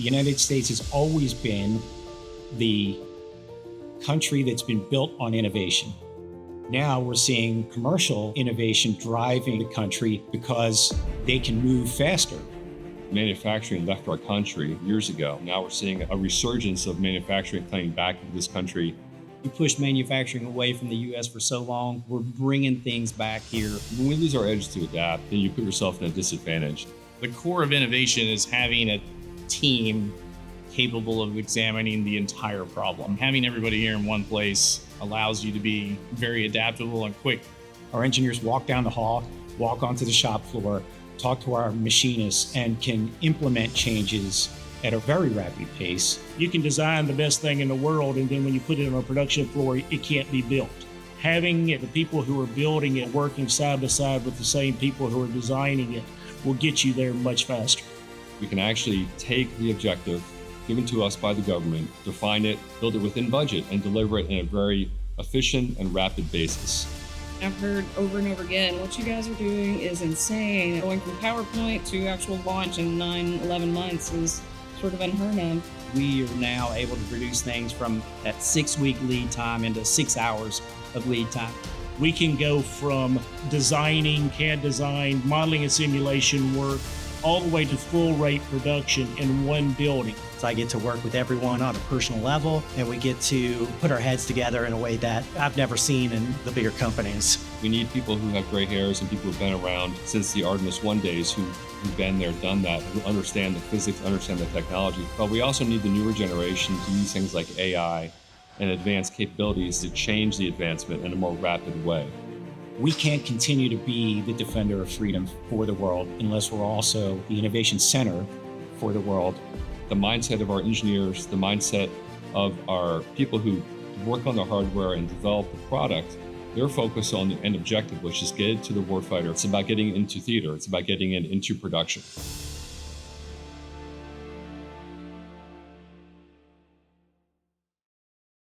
The United States has always been the country that's been built on innovation. Now we're seeing commercial innovation driving the country because they can move faster. Manufacturing left our country years ago. Now we're seeing a resurgence of manufacturing coming back into this country. We pushed manufacturing away from the U.S. for so long. We're bringing things back here. When we lose our edge to adapt, then you put yourself in a disadvantage. The core of innovation is having a team capable of examining the entire problem. Having everybody here in one place allows you to be very adaptable and quick. Our engineers walk down the hall, walk onto the shop floor, talk to our machinists, and can implement changes at a very rapid pace. You can design the best thing in the world, and then when you put it on a production floor, it can't be built. Having the people who are building it working side by side with the same people who are designing it will get you there much faster. We can actually take the objective given to us by the government, define it, build it within budget, and deliver it in a very efficient and rapid basis. I've heard over and over again, what you guys are doing is insane. Going from PowerPoint to actual launch in 9-11 months is sort of unheard of. We are now able to produce things from that 6-week lead time into 6 hours of lead time. We can go from designing, CAD design, modeling and simulation work, all the way to full rate production in one building. So I get to work with everyone on a personal level, and we get to put our heads together in a way that I've never seen in the bigger companies. We need people who have gray hairs and people who've been around since the Artemis 1 days, who've been there, done that, who understand the physics, understand the technology. But we also need the newer generation to use things like AI and advanced capabilities to change the advancement in a more rapid way. We can't continue to be the defender of freedom for the world unless we're also the innovation center for the world. The mindset of our engineers, the mindset of our people who work on the hardware and develop the product, they're focused on the end objective, which is get it to the warfighter. It's about getting it into theater. It's about getting it into production.